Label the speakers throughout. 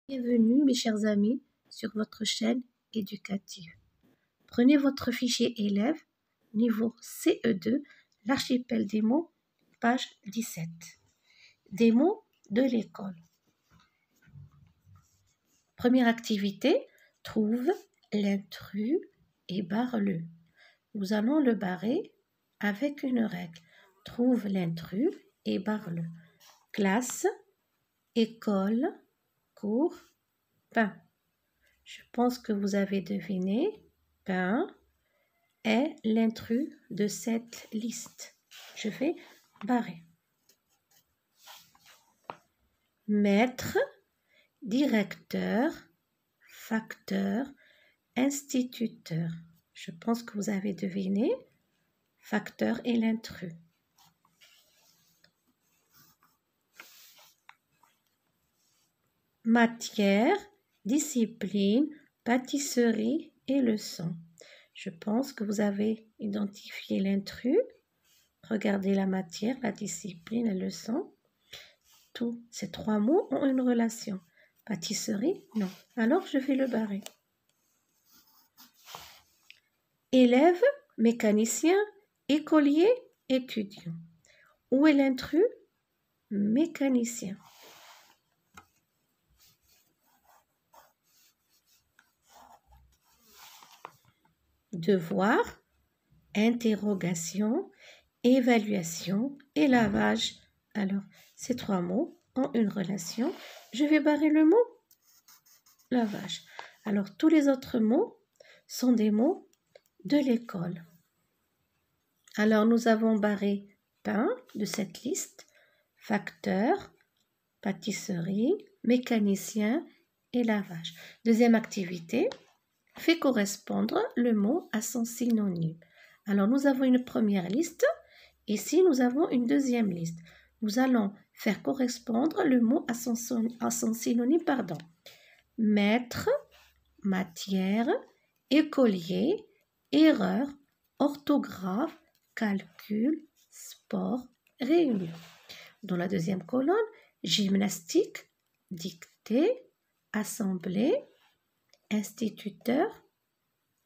Speaker 1: Bienvenue mes chers amis sur votre chaîne éducative. Prenez votre fichier élève niveau CE2, l'archipel des mots, page 17. Des mots de l'école. Première activité, trouve l'intrus et barre-le. Nous allons le barrer avec une règle. Trouve l'intrus et barre-le. Classe, école, cours, pain. Je pense que vous avez deviné. Pain est l'intrus de cette liste. Je vais barrer. Maître, directeur, facteur, instituteur. Je pense que vous avez deviné. Facteur est l'intrus. Matière, discipline, pâtisserie et leçon. Je pense que vous avez identifié l'intrus. Regardez la matière, la discipline et leçon. Tous ces trois mots ont une relation. Pâtisserie, non. Alors, je vais le barrer. Élève, mécanicien, écolier, étudiant. Où est l'intrus? Mécanicien. Devoir, interrogation, évaluation et lavage. Alors, ces trois mots ont une relation. Je vais barrer le mot lavage. Alors, tous les autres mots sont des mots de l'école. Alors, nous avons barré pain de cette liste, facteur, pâtisserie, mécanicien et lavage. Deuxième activité, fait correspondre le mot à son synonyme. Alors, nous avons une première liste. Ici, nous avons une deuxième liste. Nous allons faire correspondre le mot à son synonyme. Maître, matière, écolier, erreur, orthographe, calcul, sport, réunion. Dans la deuxième colonne, gymnastique, dictée, assemblée, instituteur,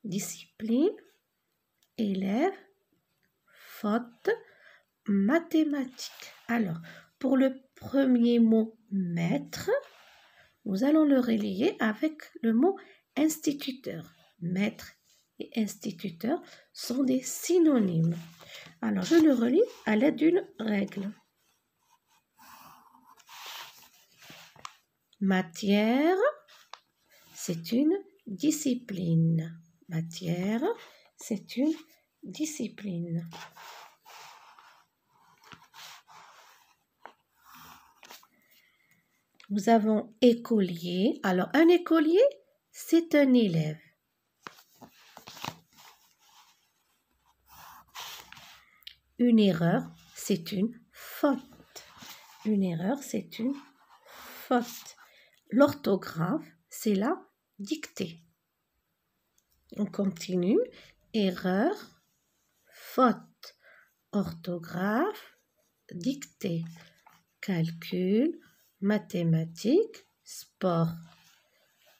Speaker 1: discipline, élève, faute, mathématiques. Alors, pour le premier mot maître, nous allons le relier avec le mot instituteur. Maître et instituteur sont des synonymes. Alors, je le relie à l'aide d'une règle. Matière, c'est une discipline. Matière, c'est une discipline. Nous avons écolier. Alors, un écolier, c'est un élève. Une erreur, c'est une faute. Une erreur, c'est une faute. L'orthographe, c'est la dictée. On continue. Erreur, faute, orthographe, dictée, calcul, mathématiques, sport,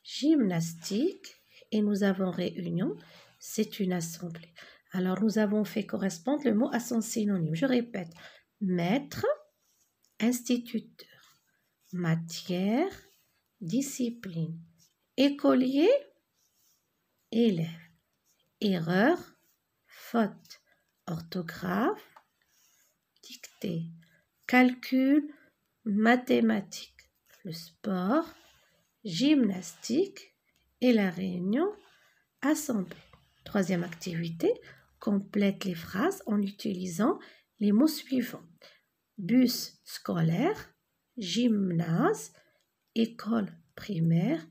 Speaker 1: gymnastique et nous avons réunion, c'est une assemblée. Alors, nous avons fait correspondre le mot à son synonyme. Je répète, maître, instituteur, matière, discipline, écolier, élève, erreur, faute, orthographe, dictée, calcul, mathématiques, le sport, gymnastique et la réunion, assemblée. Troisième activité, complète les phrases en utilisant les mots suivants. Bus scolaire, gymnase, école primaire,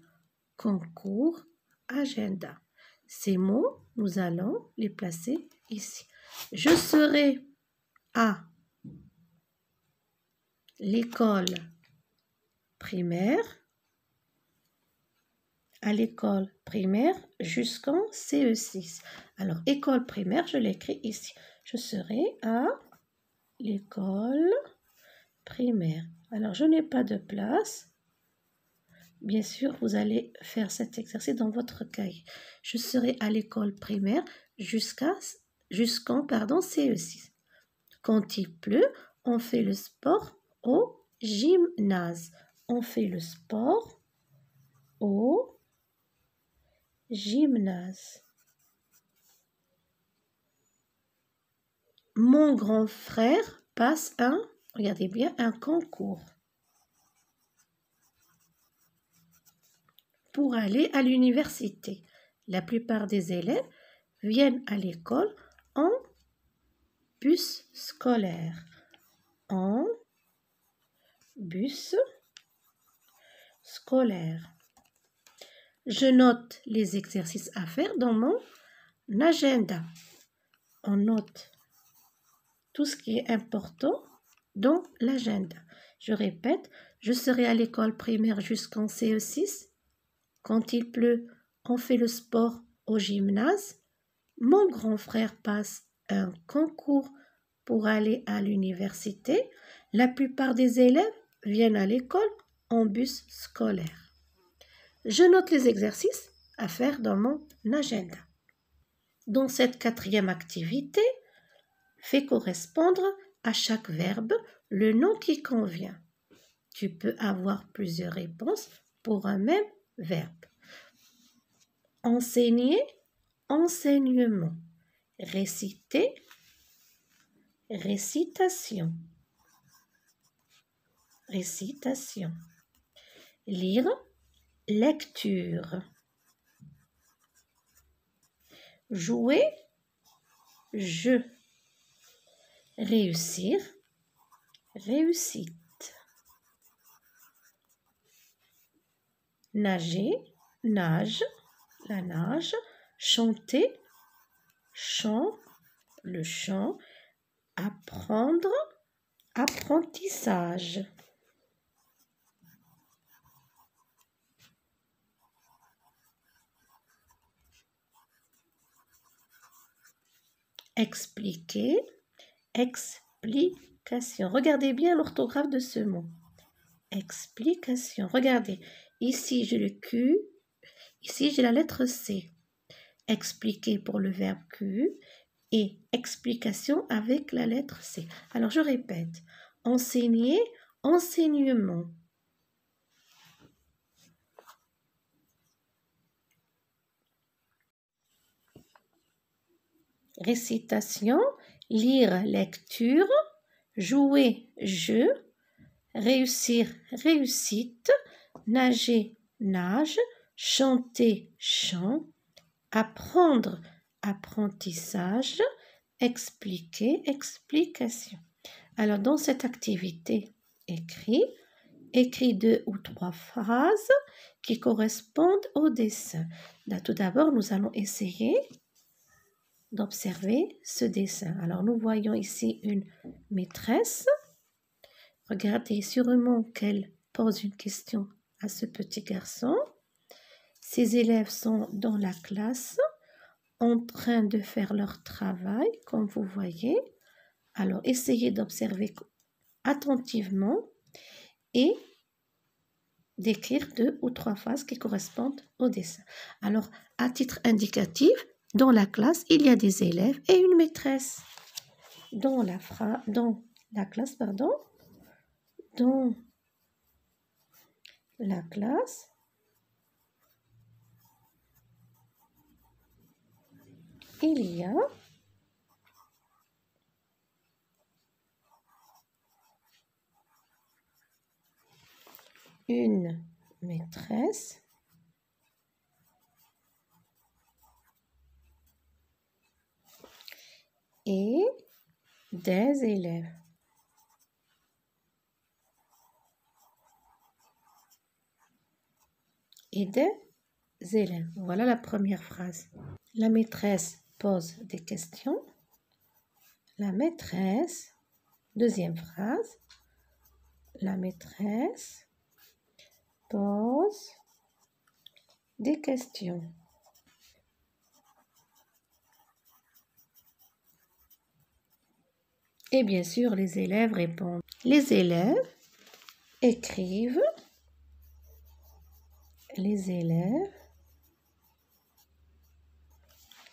Speaker 1: concours, agenda. Ces mots, nous allons les placer ici. Je serai à l'école primaire, jusqu'en CE6. Alors, école primaire, je l'écris ici. Je serai à l'école primaire. Alors, je n'ai pas de place. bien sûr, vous allez faire cet exercice dans votre cahier. Je serai à l'école primaire jusqu'en CE6. Quand il pleut, on fait le sport au gymnase. On fait le sport au gymnase. Mon grand frère passe regardez bien, un concours pour aller à l'université. La plupart des élèves viennent à l'école en bus scolaire. En bus scolaire. Je note les exercices à faire dans mon agenda. On note tout ce qui est important dans l'agenda. Je répète, je serai à l'école primaire jusqu'en CE6. Quand il pleut, on fait le sport au gymnase. Mon grand frère passe un concours pour aller à l'université. La plupart des élèves viennent à l'école en bus scolaire. Je note les exercices à faire dans mon agenda. Dans cette 4e activité, fais correspondre à chaque verbe le nom qui convient. Tu peux avoir plusieurs réponses pour un même verbe. Enseigner, enseignement. Réciter, récitation. Récitation. Lire, lecture. Jouer, jeu. Réussir, réussite. Nager, nage, la nage. Chanter, chant, le chant. Apprendre, apprentissage. Expliquer, explication. Regardez bien l'orthographe de ce mot. Explication. Regardez, ici j'ai le Q, ici j'ai la lettre C. Expliquer pour le verbe Q et explication avec la lettre C. Alors je répète, enseigner, enseignement. Récitation, lire, lecture, jouer, jeu, réussir, réussite, nager, nage, chanter, chant, apprendre, apprentissage, expliquer, explication. Alors, dans cette activité, écris 2 ou 3 phrases qui correspondent au dessin. Là, tout d'abord, nous allons essayer d'observer ce dessin. Alors, nous voyons ici une maîtresse. Regardez sûrement qu'elle pose une question à ce petit garçon. Ses élèves sont dans la classe en train de faire leur travail, comme vous voyez. Alors, essayez d'observer attentivement et d'écrire 2 ou 3 phrases qui correspondent au dessin. Alors, à titre indicatif, dans la classe, il y a des élèves et une maîtresse. Dans la classe, il y a une maîtresse et des élèves. Et des élèves. Voilà la première phrase. La maîtresse pose des questions. La maîtresse, deuxième phrase, la maîtresse pose des questions. Et bien sûr, les élèves répondent. Les élèves écrivent Les élèves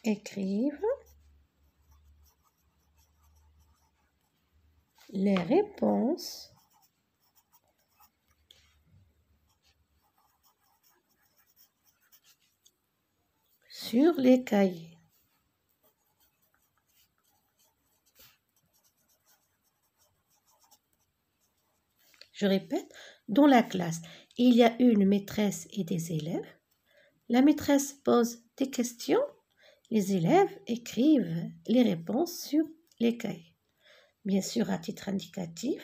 Speaker 1: écrivent les réponses sur les cahiers. Je répète, dans la classe, il y a une maîtresse et des élèves. La maîtresse pose des questions. Les élèves écrivent les réponses sur les cahiers. Bien sûr, à titre indicatif,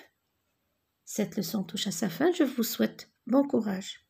Speaker 1: cette leçon touche à sa fin. Je vous souhaite bon courage.